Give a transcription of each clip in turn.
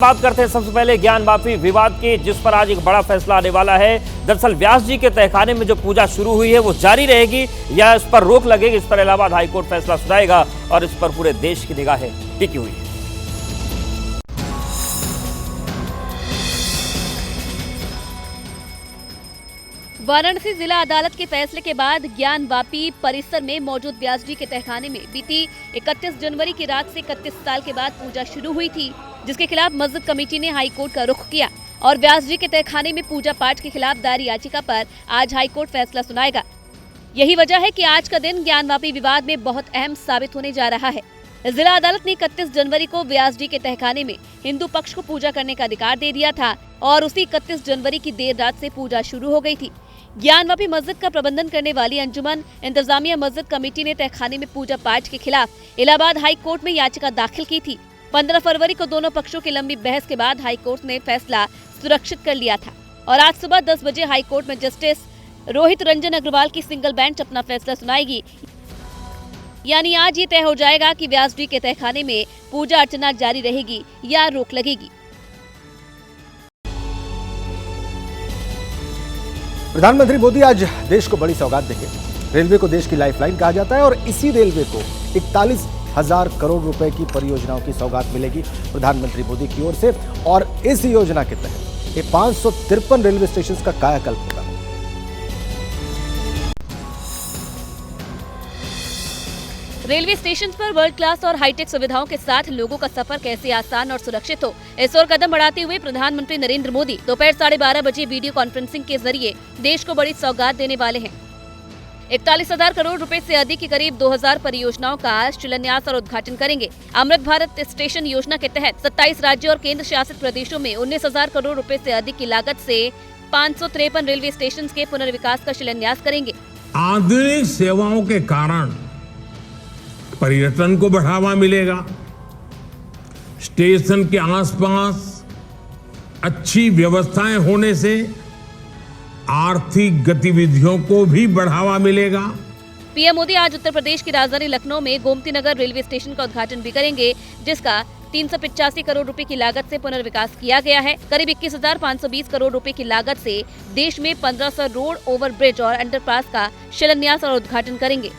बात करते हैं सबसे पहले ज्ञान वापी विवाद की, जिस पर आज एक बड़ा फैसला आने वाला है। दरअसल व्यास जी के तहखाने में जो पूजा शुरू हुई है वो जारी रहेगी या इस पर रोक लगेगी, इस पर इलाहाबाद हाईकोर्ट फैसला सुनाएगा और इस पर पूरे देश की निगाहें टिकी हुई है। वाराणसी जिला अदालत के फैसले के बाद ज्ञान वापी परिसर में मौजूद व्यास जी के तहखाने में बीती 31 जनवरी की रात से 31 साल के बाद पूजा शुरू हुई थी, जिसके खिलाफ मस्जिद कमेटी ने हाईकोर्ट का रुख किया और व्यास जी के तहखाने में पूजा पाठ के खिलाफ दायर याचिका पर आज हाईकोर्ट फैसला सुनाएगा। यही वजह है कि आज का दिन ज्ञान वापी विवाद में बहुत अहम साबित होने जा रहा है। जिला अदालत ने 31 जनवरी को व्यास जी के तहखाने में हिंदू पक्ष को पूजा करने का अधिकार दे दिया था और उसी 31 जनवरी की देर रात से पूजा शुरू हो गई थी। ज्ञान वापी मस्जिद का प्रबंधन करने वाली अंजुमन इंतजामिया मस्जिद कमेटी ने तहखाने में पूजा पाठ के खिलाफ इलाहाबाद हाई कोर्ट में याचिका दाखिल की थी। 15 फरवरी को दोनों पक्षों की लंबी बहस के बाद हाई कोर्ट ने फैसला सुरक्षित कर लिया था और आज सुबह 10 बजे हाई कोर्ट में जस्टिस रोहित रंजन अग्रवाल की सिंगल बेंच अपना फैसला सुनाएगी। यानी आज ये तय हो जाएगा कि व्यास जी के तहखाने में पूजा अर्चना जारी रहेगी या रोक लगेगी। प्रधानमंत्री मोदी आज देश को बड़ी सौगात देंगे। रेलवे को देश की लाइफलाइन कहा जाता है और इसी रेलवे को 41,000 करोड़ रुपए की परियोजनाओं की सौगात मिलेगी प्रधानमंत्री मोदी की ओर से और इस योजना के तहत ये 553 रेलवे स्टेशन का कायाकल्प होगा। रेलवे स्टेशन पर वर्ल्ड क्लास और हाईटेक सुविधाओं के साथ लोगों का सफर कैसे आसान और सुरक्षित हो, इस ओर कदम बढ़ाते हुए प्रधानमंत्री नरेंद्र मोदी दोपहर 12:30 बजे वीडियो कॉन्फ्रेंसिंग के जरिए देश को बड़ी सौगात देने वाले हैं। 41,000 करोड़ रुपए से अधिक की करीब 2000 परियोजनाओं का शिलान्यास और उद्घाटन करेंगे। अमृत भारत स्टेशन योजना के तहत 27 राज्यों और केंद्र शासित प्रदेशों में 19,000 करोड़ रुपए से अधिक की लागत से 553 रेलवे स्टेशन के पुनर्विकास का शिलान्यास करेंगे। आधुनिक सेवाओं के कारण पर्यटन को बढ़ावा मिलेगा। स्टेशन के आसपास अच्छी व्यवस्थाएं होने से आर्थिक गतिविधियों को भी बढ़ावा मिलेगा। पीएम मोदी आज उत्तर प्रदेश की राजधानी लखनऊ में गोमती नगर रेलवे स्टेशन का उद्घाटन भी करेंगे, जिसका 385 करोड़ रुपए की लागत से पुनर्विकास किया गया है। करीब 21,520 करोड़ रुपए की लागत से देश में 1500 रोड, ओवर ब्रिज और अंडरपास का शिलान्यास और उद्घाटन करेंगे।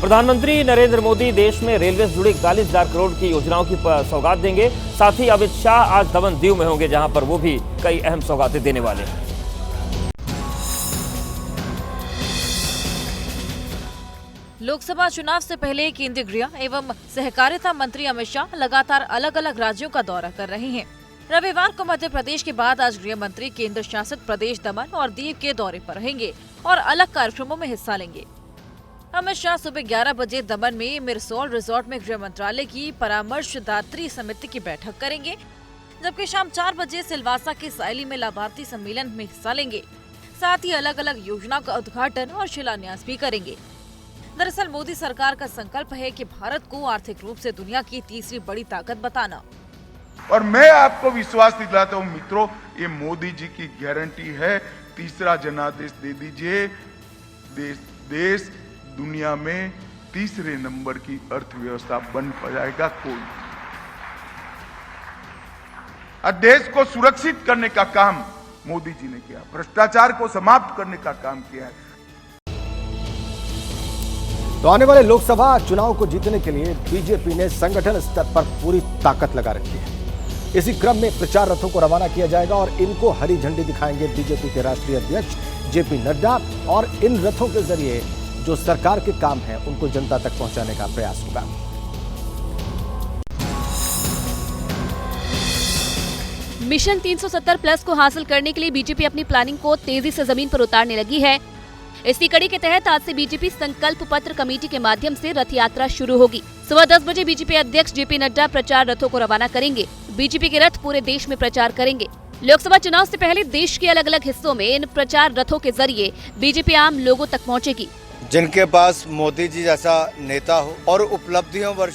प्रधानमंत्री नरेंद्र मोदी देश में रेलवे से जुड़ी 41,000 करोड़ की योजनाओं की सौगात देंगे। साथ ही अमित शाह आज दमन दीव में होंगे, जहां पर वो भी कई अहम सौगातें देने वाले हैं। लोकसभा चुनाव से पहले केंद्रीय गृह एवं सहकारिता मंत्री अमित शाह लगातार अलग अलग राज्यों का दौरा कर रहे हैं। रविवार को मध्य प्रदेश के बाद आज गृह मंत्री केंद्र शासित प्रदेश दमन और दीव के दौरे पर रहेंगे और अलग कार्यक्रमों में हिस्सा लेंगे। अमित शाह सुबह 11 बजे दमन में मिरसोल रिजॉर्ट में गृह मंत्रालय की परामर्शदात्री समिति की बैठक करेंगे, जबकि शाम 4 बजे सिलवासा के सायली में लाभार्थी सम्मेलन में हिस्सा लेंगे। साथ ही अलग अलग योजनाओं का उद्घाटन और शिलान्यास भी करेंगे। दरअसल मोदी सरकार का संकल्प है कि भारत को आर्थिक रूप से दुनिया की तीसरी बड़ी ताकत बताना। और मैं आपको विश्वास दिलाता हूँ मित्रों, ये मोदी जी की गारंटी है। तीसरा जनादेश दे दीजिए, देश दुनिया में तीसरे नंबर की अर्थव्यवस्था बन पाएगा। कोई देश को सुरक्षित करने का काम मोदी जी ने किया, भ्रष्टाचार को समाप्त करने का काम किया है। तो आने वाले लोकसभा चुनाव को जीतने के लिए बीजेपी ने संगठन स्तर पर पूरी ताकत लगा रखी है। इसी क्रम में प्रचार रथों को रवाना किया जाएगा और इनको हरी झंडी दिखाएंगे बीजेपी के राष्ट्रीय अध्यक्ष जेपी नड्डा और इन रथों के जरिए जो सरकार के काम हैं उनको जनता तक पहुंचाने का प्रयास होगा। मिशन 370 प्लस को हासिल करने के लिए बीजेपी अपनी प्लानिंग को तेजी से जमीन पर उतारने लगी है। इसी कड़ी के तहत आज से बीजेपी संकल्प पत्र कमेटी के माध्यम से रथ यात्रा शुरू होगी। सुबह 10 बजे बीजेपी अध्यक्ष जेपी नड्डा प्रचार रथों को रवाना करेंगे। बीजेपी के रथ पूरे देश में प्रचार करेंगे। लोकसभा चुनाव से पहले देश के अलग अलग हिस्सों में इन प्रचार रथों के जरिए बीजेपी आम लोगों तक पहुंचेगी। जिनके पास मोदी जी जैसा नेता हो और उपलब्धियों वर्ष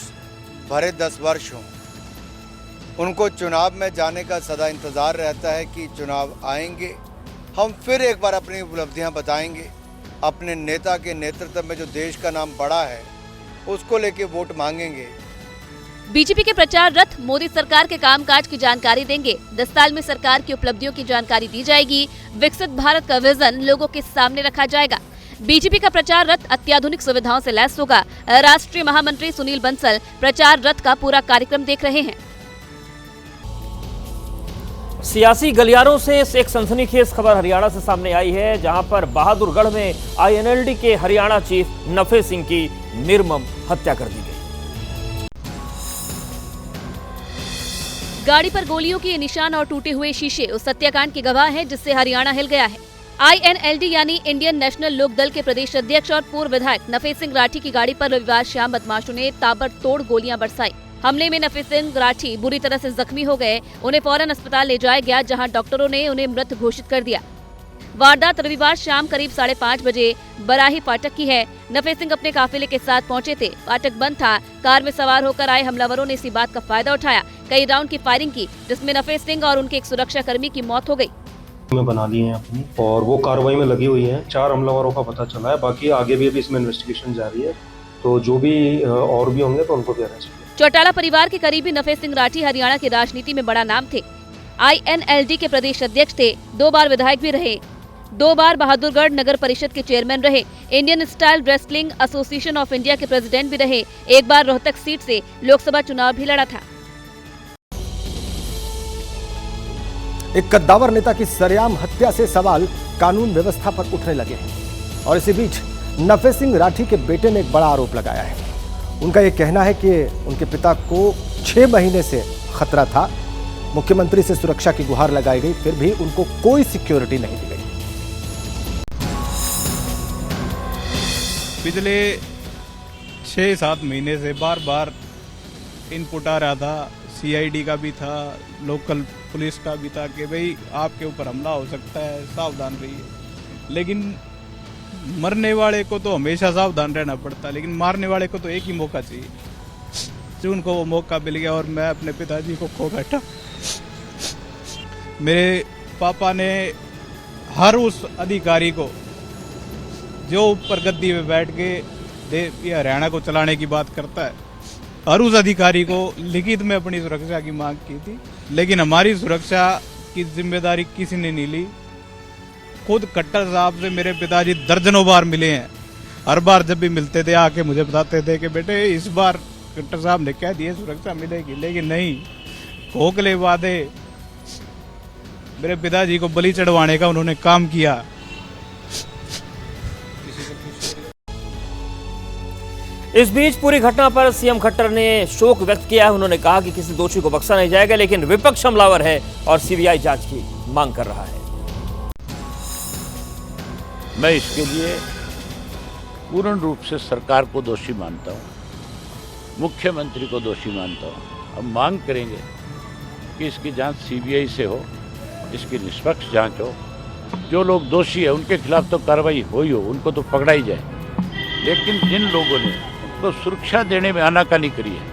भरे 10 वर्ष हो, उनको चुनाव में जाने का सदा इंतजार रहता है कि चुनाव आएंगे, हम फिर एक बार अपनी उपलब्धियां बताएंगे। अपने नेता के नेतृत्व में जो देश का नाम बड़ा है उसको लेके वोट मांगेंगे। बीजेपी के प्रचार रथ मोदी सरकार के कामकाज की जानकारी देंगे। 10 साल में सरकार की उपलब्धियों की जानकारी दी जाएगी। विकसित भारत का विजन लोगों के सामने रखा जाएगा। बीजेपी का प्रचार रथ अत्याधुनिक सुविधाओं से लैस होगा। राष्ट्रीय महामंत्री सुनील बंसल प्रचार रथ का पूरा कार्यक्रम देख रहे हैं। सियासी गलियारों से एक सनसनीखेज खबर हरियाणा से सामने आई है, जहां पर बहादुरगढ़ में आईएनएलडी के हरियाणा चीफ नफे सिंह की निर्मम हत्या कर दी गई। गाड़ी पर गोलियों के निशान और टूटे हुए शीशे उस हत्याकांड के गवाह हैं जिससे हरियाणा हिल गया है। आईएनएलडी यानी इंडियन नेशनल लोक दल के प्रदेश अध्यक्ष और पूर्व विधायक नफे सिंह राठी की गाड़ी पर रविवार शाम बदमाशों ने ताबड़तोड़ गोलियां बरसाई। हमले में नफे सिंह राठी बुरी तरह से जख्मी हो गए। उन्हें फौरन अस्पताल ले जाया गया, जहां डॉक्टरों ने उन्हें मृत घोषित कर दिया। वारदात रविवार शाम करीब 5:30 बजे बराही फाटक की है। नफे सिंह अपने काफिले के साथ पहुंचे थे। फाटक बंद था। कार में सवार होकर आए हमलावरों ने इसी बात का फायदा उठाया। कई राउंड की फायरिंग की, जिसमें नफे सिंह और उनके एक सुरक्षा कर्मी की मौत हो गई। में बना लिए हैं अपनी और वो कार्रवाई में लगी हुई है। 4 हमलावरों का पता चला है। बाकी आगे भी अभी इसमें इन्वेस्टिगेशन जारी है, तो जो भी और भी होंगे तो उनको भी अरेस्ट किया। चौटाला परिवार के करीबी नफे सिंह राठी हरियाणा की राजनीति में बड़ा नाम थे। आईएनएलडी के प्रदेश अध्यक्ष थे। 2 बार विधायक भी रहे। 2 बार बहादुरगढ़ नगर परिषद के चेयरमैन रहे। Indian style wrestling association of India के प्रेसिडेंट भी रहे। एक बार रोहतक सीट से लोकसभा चुनाव भी लड़ा था। एक कद्दावर नेता की सरेआम हत्या से सवाल कानून व्यवस्था पर उठने लगे हैं और इसी बीच नफे सिंह राठी के बेटे ने एक बड़ा आरोप लगाया है। उनका यह कहना है कि उनके पिता को 6 महीने से खतरा था। मुख्यमंत्री से सुरक्षा की गुहार लगाई गई, फिर भी उनको कोई सिक्योरिटी नहीं दी गई। पिछले 6-7 महीने से बार बार इनपुट आ रहा था। सीआईडी का भी था, लोकल पुलिस का भी था कि भाई आपके ऊपर हमला हो सकता है, सावधान रहिए। लेकिन मरने वाले को तो हमेशा सावधान रहना पड़ता है, लेकिन मारने वाले को तो एक ही मौका चाहिए। जो उनको वो मौका मिल गया और मैं अपने पिताजी को खो बैठा। मेरे पापा ने हर उस अधिकारी को जो ऊपर गद्दी में बैठ के हरियाणा को चलाने की बात करता है, हर उस अधिकारी को लिखित में अपनी सुरक्षा की मांग की थी, लेकिन हमारी सुरक्षा की जिम्मेदारी किसी ने नहीं ली। खुद कट्टर साहब से मेरे पिताजी दर्जनों बार मिले हैं। हर बार जब भी मिलते थे आके मुझे बताते थे कि बेटे इस बार कट्टर साहब ने कह दिया सुरक्षा मिलेगी, लेकिन नहीं। खोखले वादे, मेरे पिताजी को बलि चढ़वाने का उन्होंने काम किया। इस बीच पूरी घटना पर सीएम खट्टर ने शोक व्यक्त किया है। उन्होंने कहा कि किसी दोषी को बख्शा नहीं जाएगा, लेकिन विपक्ष हमलावर है और सीबीआई जांच की मांग कर रहा है। मैं इसके लिए पूर्ण रूप से सरकार को दोषी मानता हूं, मुख्यमंत्री को दोषी मानता हूं। हम मांग करेंगे कि इसकी जांच सीबीआई से हो, इसकी निष्पक्ष जांच हो। जो लोग दोषी है उनके खिलाफ तो कार्रवाई हो ही हो, उनको तो पकड़ा ही जाए। लेकिन जिन लोगों ने तो सुरक्षा देने में आनाकानी करी है,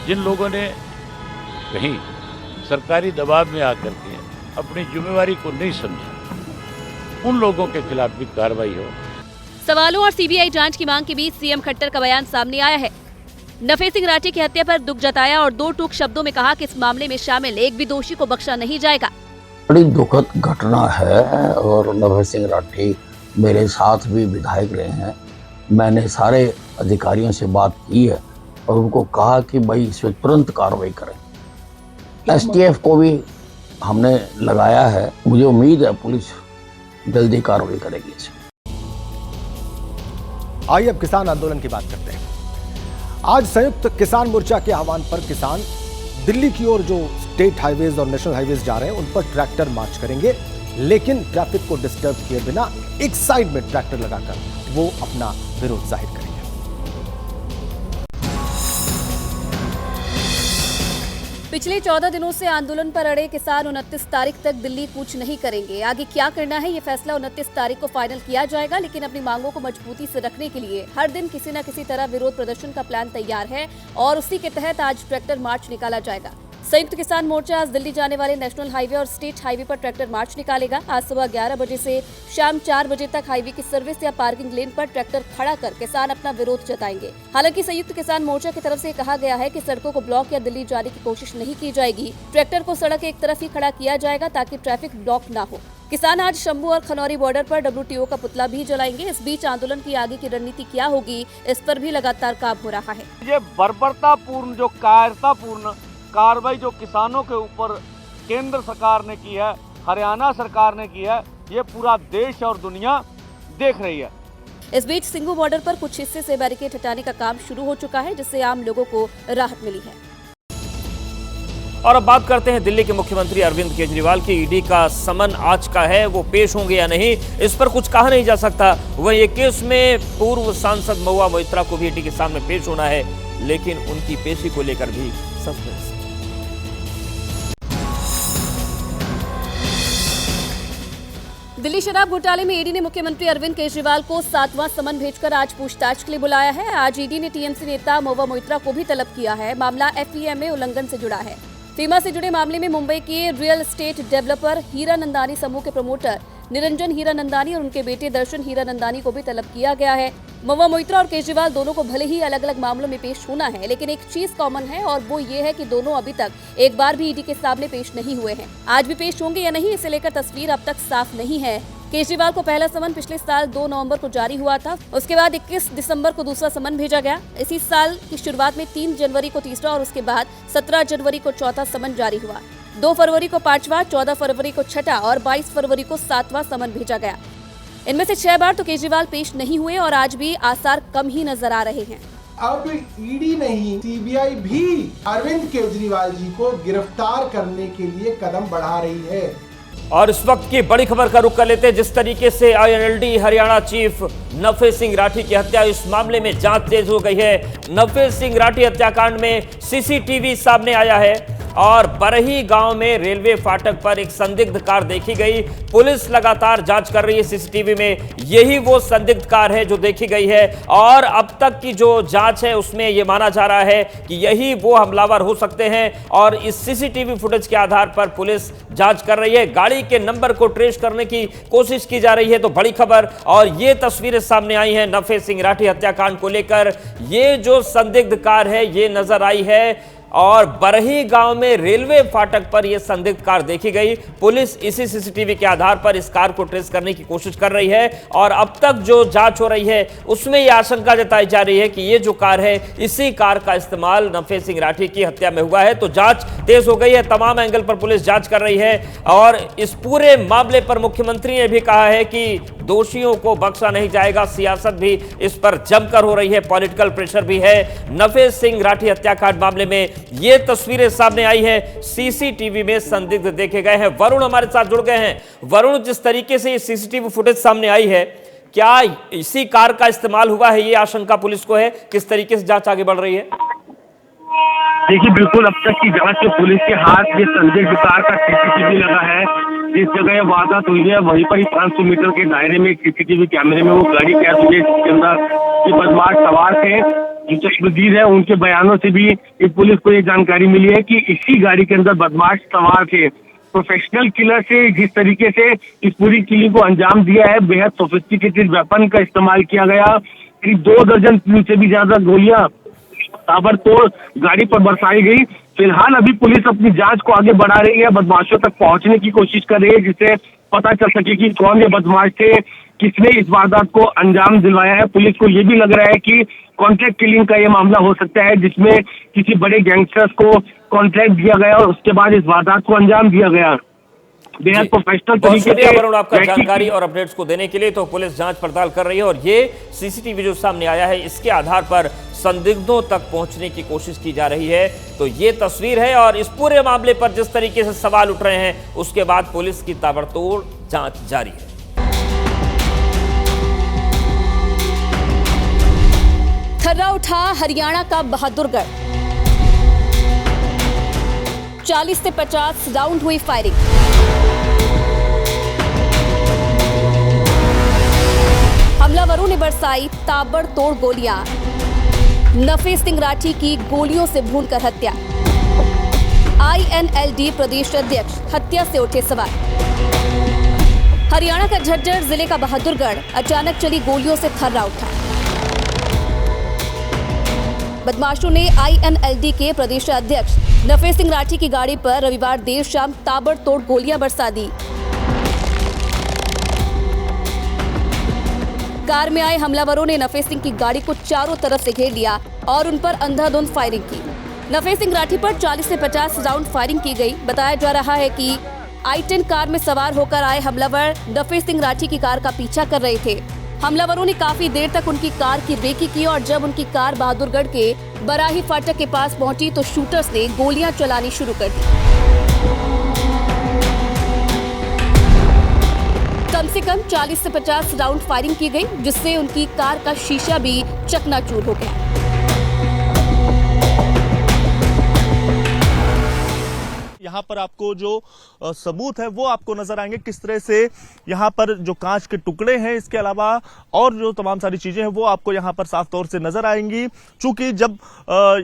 जिन लोगों ने कहीं सरकारी दबाव में आकर के अपनी जिम्मेवारी को नहीं समझा, उन लोगों के खिलाफ भी कार्रवाई हो। सवालों और सीबीआई जांच की मांग के बीच सीएम खट्टर का बयान सामने आया है। नफे सिंह राठी की हत्या पर दुख जताया और 2 टूक शब्दों में कहा कि इस मामले में शामिल एक भी दोषी को बख्शा नहीं जाएगा। बड़ी दुखद घटना है और नफे सिंह राठी मेरे साथ भी विधायक रहे हैं। मैंने सारे अधिकारियों से बात की है और उनको कहा कि भाई इस पर तुरंत कार्रवाई करें। एसटीएफ को भी हमने लगाया है। मुझे उम्मीद है पुलिस जल्दी कार्रवाई करेगी। आइए अब किसान आंदोलन की बात करते हैं। आज संयुक्त किसान मोर्चा के आह्वान पर किसान दिल्ली की ओर जो स्टेट हाईवेज और नेशनल हाईवेज जा रहे हैं उन पर ट्रैक्टर मार्च करेंगे, लेकिन ट्रैफिक को डिस्टर्ब किए बिना एक साइड में ट्रैक्टर लगाकर वो अपना विरोध जाहिर करेंगे। पिछले 14 दिनों से आंदोलन पर अड़े किसान 29 तारीख तक दिल्ली कूच नहीं करेंगे। आगे क्या करना है ये फैसला 29 तारीख को फाइनल किया जाएगा, लेकिन अपनी मांगों को मजबूती से रखने के लिए हर दिन किसी न किसी तरह विरोध प्रदर्शन का प्लान तैयार है और उसी के तहत आज ट्रैक्टर मार्च निकाला जाएगा। संयुक्त किसान मोर्चा आज दिल्ली जाने वाले नेशनल हाईवे और स्टेट हाईवे पर ट्रैक्टर मार्च निकालेगा। आज सुबह 11 बजे से शाम 4 बजे तक हाईवे की सर्विस या पार्किंग लेन पर ट्रैक्टर खड़ा कर किसान अपना विरोध जताएंगे। हालांकि संयुक्त किसान मोर्चा की तरफ से कहा गया है कि सड़कों को ब्लॉक या दिल्ली जाने की कोशिश नहीं की जाएगी। ट्रैक्टर को सड़क एक तरफ ही खड़ा किया जाएगा ताकि ट्रैफिक ब्लॉक न हो। किसान आज शंभू और खनौरी बॉर्डर पर WTO का पुतला भी जलाएंगे। इस बीच आंदोलन की आगे की रणनीति क्या होगी, इस पर भी लगातार काम हो रहा है। ये बर्बरतापूर्ण जो कायरतापूर्ण कार्रवाई जो किसानों के ऊपर केंद्र सरकार ने की है, हरियाणा सरकार ने की है, ये पूरा देश और दुनिया देख रही है। इस बीच सिंघू बॉर्डर पर कुछ हिस्से से बैरिकेड हटाने का काम शुरू हो चुका है, जिससे आम लोगों को राहत मिली है। और अब बात करते हैं दिल्ली के मुख्यमंत्री अरविंद केजरीवाल की। ईडी का समन आज का है, वो पेश होंगे या नहीं, इस पर कुछ कहा नहीं जा सकता। वहीं एक केस में पूर्व सांसद महुआ मोइत्रा को भी ईडी के सामने पेश होना है, लेकिन उनकी पेशी को लेकर भी सस्पेंस। दिल्ली शराब घोटाले में ईडी ने मुख्यमंत्री अरविंद केजरीवाल को 7वां समन भेजकर आज पूछताछ के लिए बुलाया है। आज ईडी ने टीएमसी नेता महुआ मोइत्रा को भी तलब किया है। मामला FEMA उल्लंघन से जुड़ा है। फीमा से जुड़े मामले में मुंबई के रियल एस्टेट डेवलपर हीरानंदानी समूह के प्रमोटर निरंजन हीरानंदानी और उनके बेटे दर्शन हीरानंदानी को भी तलब किया गया है। महुआ मोइत्रा और केजरीवाल दोनों को भले ही अलग अलग मामलों में पेश होना है, लेकिन एक चीज कॉमन है और वो ये है कि दोनों अभी तक एक बार भी ईडी के सामने पेश नहीं हुए हैं। आज भी पेश होंगे या नहीं, इसे लेकर तस्वीर अब तक साफ नहीं है। केजरीवाल को पहला समन पिछले साल 2 नवंबर को जारी हुआ था। उसके बाद 21 दिसंबर को दूसरा समन भेजा गया। इसी साल की शुरुआत में 3 जनवरी को तीसरा और उसके बाद 17 जनवरी को चौथा समन जारी हुआ। 2 फरवरी को 5वां, 14 फरवरी को 6वां और 22 फरवरी को 7वां समन भेजा गया। इनमें से 6 बार तो केजरीवाल पेश नहीं हुए और आज भी आसार कम ही नजर आ रहे हैं। अब ईडी नहीं, CBI भी अरविंद केजरीवाल जी को गिरफ्तार करने के लिए कदम बढ़ा रही है। और इस वक्त की बड़ी खबर का रुख कर लेते हैं। जिस तरीके से INLD हरियाणा चीफ नफे सिंह राठी की हत्या, इस मामले में जांच तेज हो गई है। नफे सिंह राठी हत्याकांड में CCTV सामने आया है और बरही गांव में रेलवे फाटक पर एक संदिग्ध कार देखी गई। पुलिस लगातार जांच कर रही है CCTV में, यही वो संदिग्ध कार है जो देखी गई है और अब तक की जो जांच है उसमें यह माना जा रहा है कि यही वो हमलावर हो सकते हैं और इस CCTV फुटेज के आधार पर पुलिस जांच कर रही है। गाड़ी के नंबर को ट्रेस करने की कोशिश की जा रही है। तो बड़ी खबर और ये तस्वीरें सामने आई हैं नफे सिंह राठी हत्याकांड को लेकर। ये जो संदिग्ध कार है ये नजर आई है और बरही गांव में रेलवे फाटक पर यह संदिग्ध कार देखी गई। पुलिस इसी CCTV के आधार पर इस कार को ट्रेस करने की कोशिश कर रही है और अब तक जो जांच हो रही है उसमें यह आशंका जताई जा रही है कि ये जो कार है इसी कार का इस्तेमाल नफे सिंह राठी की हत्या में हुआ है। तो जांच तेज हो गई है, तमाम एंगल पर पुलिस जांच कर रही है और इस पूरे मामले पर मुख्यमंत्री ने भी कहा है कि दोषियों को बख्शा नहीं जाएगा। सियासत भी इस पर जमकर हो रही है, पॉलिटिकल प्रेशर भी है। नफे सिंह राठी हत्याकांड मामले में ये तस्वीरें सामने आई है, CCTV में संदिग्ध देखे गए हैं। वरुण हमारे साथ जुड़ गए हैं। वरुण, जिस तरीके से ये CCTV फुटेज सामने आई है, क्या इसी कार का इस्तेमाल हुआ है, ये आशंका पुलिस को है? किस तरीके से जांच आगे बढ़ रही है? देखिए, बिल्कुल अब तक की जांच में पुलिस के हाथ ये संदिग्ध कार का CCTV लगा है। जिस जगह ये वारदात हुई है वहीं पर ही 500 मीटर के दायरे में CCTV कैमरे में वो गाड़ी कैद हुई है जिसके अंदर ये बदमाश सवार थे जो चश्मदीद है। उनके बयानों से भी इस पुलिस को ये जानकारी मिली है कि इसी गाड़ी के अंदर बदमाश सवार थे। प्रोफेशनल किलर से जिस तरीके से इस पूरी किलिंग को अंजाम दिया है, बेहद सोफिस्टिकेटेड वेपन का इस्तेमाल किया गया। करीब 2 दर्जन से भी ज्यादा गोलियां ताबड़तोड़ गाड़ी पर बरसाई गई। फिलहाल अभी पुलिस अपनी जांच को आगे बढ़ा रही है, बदमाशों तक पहुंचने की कोशिश कर रही है जिससे पता चल सके कि कौन ये बदमाश थे, किसने इस वारदात को अंजाम दिलवाया है। पुलिस को ये भी लग रहा है कि कॉन्ट्रैक्ट किलिंग का ये मामला हो सकता है जिसमें किसी बड़े गैंगस्टर्स को कॉन्ट्रैक्ट दिया गया और उसके बाद इस वारदात को अंजाम दिया गया। बेहद प्रोफेशनल तरीके से वरुण आपका जानकारी और अपडेट्स को देने के लिए। तो पुलिस जांच पड़ताल कर रही है और ये CCTV जो सामने आया है इसके आधार पर संदिग्धों तक पहुंचने की कोशिश की जा रही है। तो ये तस्वीर है और इस पूरे मामले पर जिस तरीके से सवाल उठ रहे हैं उसके बाद पुलिस की ताबड़तोड़ जांच जारी है। थर्रा उठा हरियाणा का बहादुरगढ़, 40 से 50 राउंड हुई फायरिंग। हमलावरों ने बरसाई ताबड़तोड़ गोलियां, नफे सिंह राठी की गोलियों से भूनकर हत्या। INLD प्रदेश अध्यक्ष हत्या से उठे सवाल। हरियाणा का झज्जर जिले का बहादुरगढ़ अचानक चली गोलियों से थर्रा उठा। बदमाशों ने INLD के प्रदेश अध्यक्ष नफे सिंह राठी की गाड़ी पर रविवार देर शाम ताबड़तोड़ गोलियां बरसा दी। कार में आए हमलावरों ने नफे सिंह की गाड़ी को चारों तरफ से घेर लिया और उन पर अंधाधुंध फायरिंग की। नफे सिंह राठी पर 40 से 50 राउंड फायरिंग की गई। बताया जा रहा है कि i10 कार में सवार होकर आए हमलावर नफे सिंह राठी की कार का पीछा कर रहे थे। हमलावरों ने काफी देर तक उनकी कार की रेकी की और जब उनकी कार बहादुरगढ़ के बराही फाटक के पास पहुंची तो शूटर्स ने गोलियां चलानी शुरू कर दी। कम से कम 40 से 50 राउंड फायरिंग की गई, जिससे उनकी कार का शीशा भी चकनाचूर हो गया। यहाँ पर आपको जो सबूत है वो आपको नजर आएंगे, किस तरह से यहाँ पर जो कांच के टुकड़े हैं, इसके अलावा और जो तमाम सारी चीजें हैं वो आपको यहाँ पर साफ तौर से नजर आएंगी। चूंकि जब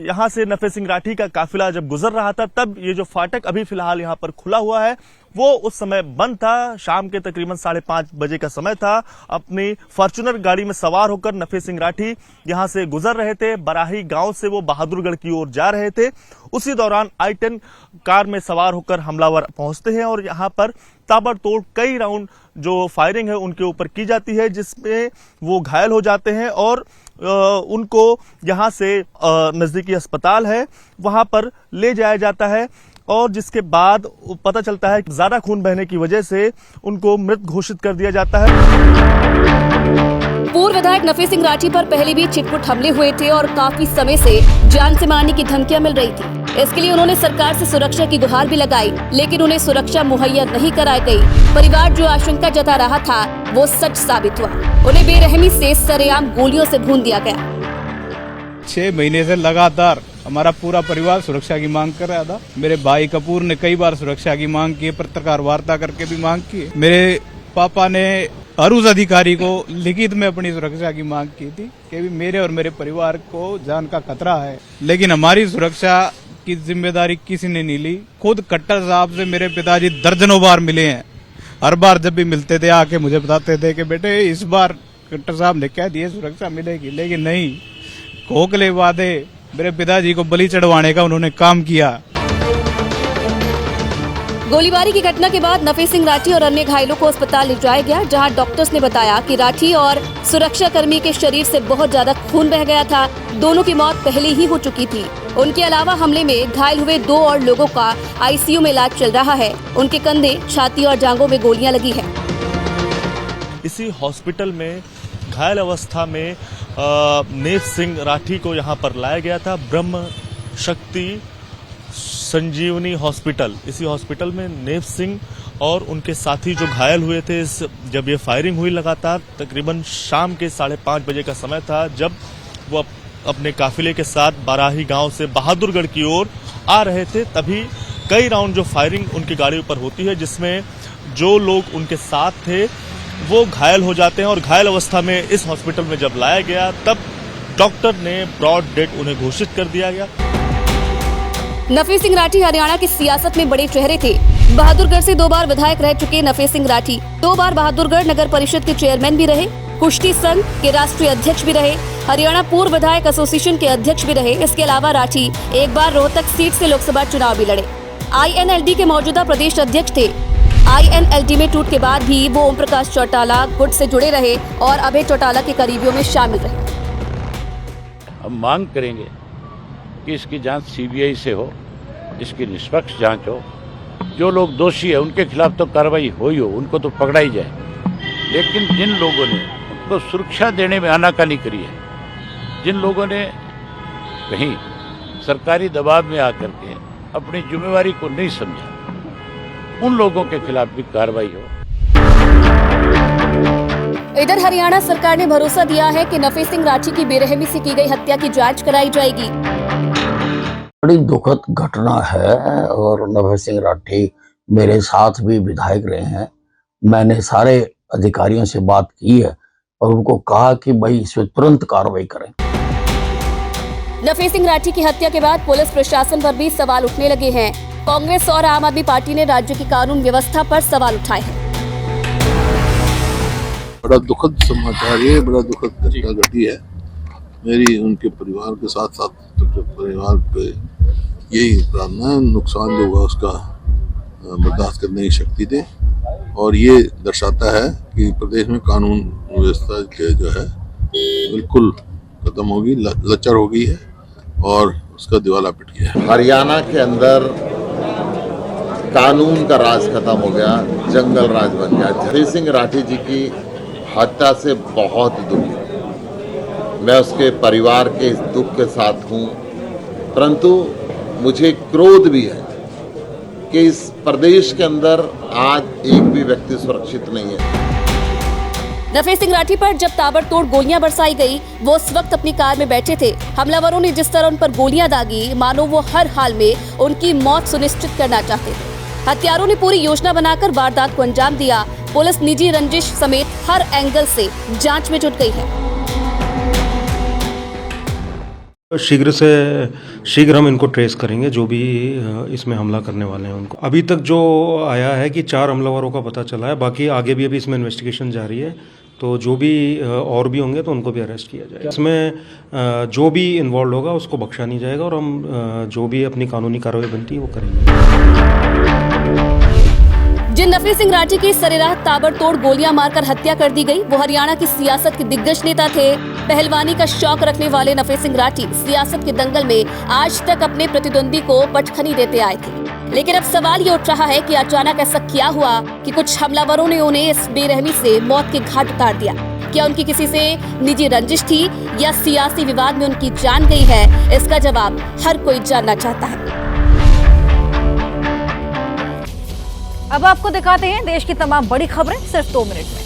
यहाँ से नफे सिंह राठी का काफिला जब गुजर रहा था, तब ये जो फाटक अभी फिलहाल यहाँ पर खुला हुआ है वो उस समय बंद था। शाम के तकरीबन 5:30 बजे का समय था। अपनी फॉर्च्यूनर गाड़ी में सवार होकर नफे सिंह राठी यहाँ से गुजर रहे थे। बराही गांव से वो बहादुरगढ़ की ओर जा रहे थे। उसी दौरान i10 कार में सवार होकर हमलावर पहुंचते हैं और यहाँ पर ताबड़तोड़ कई राउंड जो फायरिंग है उनके ऊपर की जाती है, जिसमें वो घायल हो जाते हैं और उनको यहाँ से नजदीकी अस्पताल है वहां पर ले जाया जाता है और जिसके बाद पता चलता है कि ज्यादा खून बहने की वजह से उनको मृत घोषित कर दिया जाता है। पूर्व विधायक नफे सिंह राठी पर पहले भी छिटपुट हमले हुए थे और काफी समय से जान से मारने की धमकियां मिल रही थी। इसके लिए उन्होंने सरकार से सुरक्षा की गुहार भी लगाई, लेकिन उन्हें सुरक्षा मुहैया नहीं कराई गई। परिवार जो आशंका जता रहा था वो सच साबित हुआ। उन्हें बेरहमी से सरेआम गोलियों से भून दिया गया। 6 महीने से लगातार हमारा पूरा परिवार सुरक्षा की मांग कर रहा था। मेरे भाई कपूर ने कई बार सुरक्षा की मांग की, पत्रकार वार्ता करके भी मांग की। मेरे पापा ने हर उस अधिकारी को लिखित में अपनी सुरक्षा की मांग की थी कि भी मेरे और मेरे परिवार को जान का खतरा है, लेकिन हमारी सुरक्षा की जिम्मेदारी किसी ने नहीं ली। खुद कट्टर साहब से मेरे पिताजी दर्जनों बार मिले हैं। हर बार जब भी मिलते थे आके मुझे बताते थे कि बेटे इस बार कट्टर साहब ने कह दिया सुरक्षा मिलेगी, लेकिन नहीं, खोखले वादे मेरे पिताजी को बलि चढ़वाने का उन्होंने काम किया। गोलीबारी की घटना के बाद नफे सिंह राठी और अन्य घायलों को अस्पताल ले जाया गया, जहां डॉक्टर्स ने बताया कि राठी और सुरक्षा कर्मी के शरीर से बहुत ज्यादा खून बह गया था। दोनों की मौत पहले ही हो चुकी थी। उनके अलावा हमले में घायल हुए 2 और लोगों का ICU में इलाज चल रहा है। उनके कंधे, छाती और जांघों में गोलियां लगी है। इसी हॉस्पिटल में घायल अवस्था में नेव सिंह राठी को यहाँ पर लाया गया था। ब्रह्म शक्ति संजीवनी हॉस्पिटल, इसी हॉस्पिटल में नेव सिंह और उनके साथी जो घायल हुए थे, जब ये फायरिंग हुई लगातार, तकरीबन शाम के 5:30 बजे का समय था, जब वो अपने काफिले के साथ बराही गांव से बहादुरगढ़ की ओर आ रहे थे, तभी कई राउंड जो फायरिंग उनकी गाड़ी पर होती है, जिसमें जो लोग उनके साथ थे वो घायल हो जाते हैं और घायल अवस्था में इस हॉस्पिटल में जब लाया गया तब डॉक्टर ने ब्रॉड डेथ उन्हें घोषित कर दिया गया। नफे सिंह राठी हरियाणा की सियासत में बड़े चेहरे थे। बहादुरगढ़ से 2 बार विधायक रह चुके नफे सिंह राठी 2 बार बहादुरगढ़ नगर परिषद के चेयरमैन भी रहे, कुश्ती संघ के राष्ट्रीय अध्यक्ष भी रहे, हरियाणा पूर्व विधायक एसोसिएशन के अध्यक्ष भी रहे। इसके अलावा राठी 1 बार रोहतक सीट से लोकसभा चुनाव भी लड़े। INLD के मौजूदा प्रदेश अध्यक्ष थे। INLD में टूट के बाद भी वो ओम प्रकाश चौटाला गुट से जुड़े रहे और अभय चौटाला के करीबियों में शामिल रहे। हम मांग करेंगे कि इसकी जांच CBI से हो, इसकी निष्पक्ष जांच हो। जो लोग दोषी है उनके खिलाफ तो कार्रवाई हो ही हो, उनको तो पकड़ा ही जाए। लेकिन जिन लोगों ने उनको सुरक्षा देने में आनाकानी करी है, जिन लोगों ने कहीं सरकारी दबाव में आकर के अपनी जिम्मेवारी को नहीं समझा, उन लोगों के खिलाफ भी कार्रवाई हो। इधर हरियाणा सरकार ने भरोसा दिया है कि नफे सिंह राठी की बेरहमी से की गई हत्या की जांच कराई जाएगी। बड़ी दुखद घटना है और नफे सिंह राठी मेरे साथ भी विधायक रहे हैं। मैंने सारे अधिकारियों से बात की है और उनको कहा कि भाई इस पर तुरंत कार्रवाई करें। नफी सिंह राठी की हत्या के बाद पुलिस प्रशासन पर भी सवाल उठने लगे हैं। कांग्रेस और आम आदमी पार्टी ने राज्य की कानून व्यवस्था पर सवाल उठाए हैं। बड़ा दुखद समाचार है, बड़ा दुखद घटना घटी है। मेरी उनके परिवार के साथ साथ परिवार पे यही प्रार्थना है, नुकसान जो हुआ उसका बर्दाश्त करने की शक्ति दे। और ये दर्शाता है कि प्रदेश में कानून व्यवस्था जो है बिल्कुल खत्म होगी, लचर हो गई है और उसका दिवाला पिट गया है। हरियाणा के अंदर कानून का राज खत्म हो गया, जंगल राज बन गया। नफी सिंह राठी जी की हत्या से बहुत दुखी, मैं उसके परिवार के इस दुख के साथ हूँ, परंतु मुझे क्रोध भी है कि इस प्रदेश के अंदर आज एक भी व्यक्ति सुरक्षित नहीं है। नफी सिंह राठी पर जब ताबड़तोड़ गोलियां बरसाई गई, वो उस वक्त अपनी कार में बैठे थे। हमलावरों ने जिस तरह उन पर गोलियां दागी, मानो वो हर हाल में उनकी मौत सुनिश्चित करना चाहते थे। हत्यारों ने पूरी योजना बनाकर वारदात को अंजाम दिया। पुलिस निजी रंजिश समेत हर एंगल से जांच में जुट गई है। शीघ्र से शीघ्र हम इनको ट्रेस करेंगे, जो भी इसमें हमला करने वाले हैं उनको। अभी तक जो आया है कि 4 हमलावरों का पता चला है, बाकी आगे भी अभी इसमें इन्वेस्टिगेशन जारी है, तो जो भी और भी होंगे तो उनको भी अरेस्ट किया जाएगा। इसमें जो भी इन्वॉल्व होगा उसको बख्शा नहीं जाएगा और हम जो भी अपनी कानूनी कार्रवाई बनती है वो करेंगे। जिन नफी सिंह राठी की सरेराह ताबड़तोड़ गोलियां मारकर हत्या कर दी गई, वो हरियाणा की सियासत के दिग्गज नेता थे। पहलवानी का शौक रखने वाले नफी सिंह राठी सियासत के दंगल में आज तक अपने प्रतिद्वंदी को पटखनी देते आए थे। लेकिन अब सवाल ये उठ रहा है कि अचानक ऐसा क्या हुआ कि कुछ हमलावरों ने उन्हें इस बेरहमी से मौत के घाट उतार दिया। क्या उनकी किसी से निजी रंजिश थी या सियासी विवाद में उनकी जान गई है? इसका जवाब हर कोई जानना चाहता है। अब आपको दिखाते हैं देश की तमाम बड़ी खबरें सिर्फ 2 मिनट में।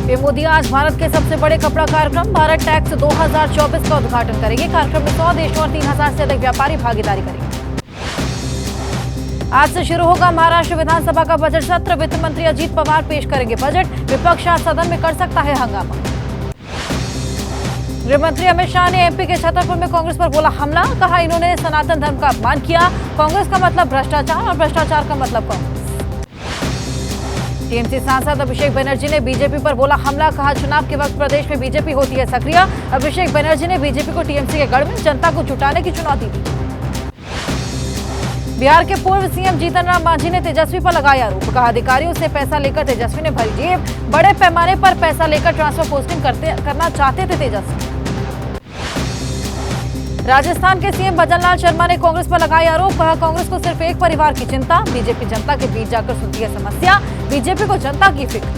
पीएम मोदी आज भारत के सबसे बड़े कपड़ा कार्यक्रम भारत टैक्स 2024 का उद्घाटन करेंगे। कार्यक्रम में 100 देशों और 3000 से अधिक व्यापारी भागीदारी करेंगे। आज से शुरू होगा महाराष्ट्र विधानसभा का बजट सत्र। वित्त मंत्री अजीत पवार पेश करेंगे बजट। विपक्ष आज सदन में कर सकता है हंगामा। गृह मंत्री अमित शाह ने एमपी के छतरपुर में कांग्रेस पर बोला हमला। कहा इन्होंने सनातन धर्म का अपमान किया। कांग्रेस का मतलब भ्रष्टाचार और भ्रष्टाचार का मतलब कांग्रेस। टीएमसी सांसद अभिषेक बनर्जी ने बीजेपी पर बोला हमला। कहा चुनाव के वक्त प्रदेश में बीजेपी होती है सक्रिय। अभिषेक बनर्जी ने बीजेपी को टीएमसी के गढ़ में जनता को जुटाने की चुनौती दी। बिहार के पूर्व सीएम जीतन राम मांझी ने तेजस्वी पर लगाया आरोप। कहा अधिकारियों से पैसा लेकर तेजस्वी ने भरी जेब। बड़े पैमाने पर पैसा लेकर ट्रांसफर पोस्टिंग करना चाहते थे तेजस्वी। राजस्थान के सीएम भजनलाल शर्मा ने कांग्रेस पर लगाया आरोप। कहा कांग्रेस को सिर्फ एक परिवार की चिंता। बीजेपी जनता के बीच जाकर सुनती है समस्या। बीजेपी को जनता की फिक्र।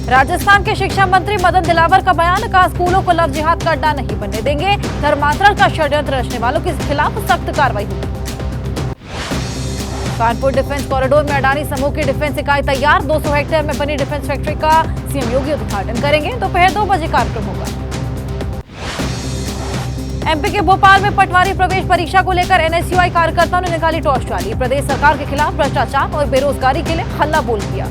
राजस्थान के शिक्षा मंत्री मदन दिलावर का बयान। कहा स्कूलों को लव जिहाद का अड्डा नहीं बनने देंगे। धर्मांतरण का षड्यंत्र रचने वालों के खिलाफ सख्त कार्रवाई होगी। कानपुर डिफेंस कॉरिडोर में अडानी समूह की डिफेंस इकाई तैयार। 200 हेक्टेयर में बनी डिफेंस फैक्ट्री का सीएम योगी उद्घाटन करेंगे। दोपहर 2 बजे कार्यक्रम होगा। एमपी के भोपाल में पटवारी प्रवेश परीक्षा को लेकर एनएसयूआई कार्यकर्ताओं ने निकाली टॉर्च रैली। प्रदेश सरकार के खिलाफ भ्रष्टाचार और बेरोजगारी के लिए हल्ला बोल किया।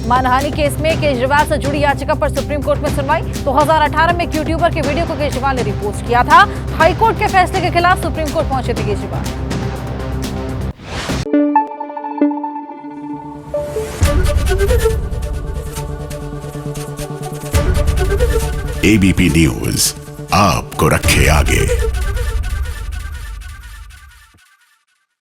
मानहानि केस में केजरीवाल से जुड़ी याचिका पर सुप्रीम कोर्ट में सुनवाई। 2018 में एक यूट्यूबर के वीडियो को केजरीवाल ने रिपोस्ट किया था। हाईकोर्ट के फैसले के खिलाफ सुप्रीम कोर्ट पहुंचे थे केजरीवाल। एबीपी न्यूज आपको रखे आगे।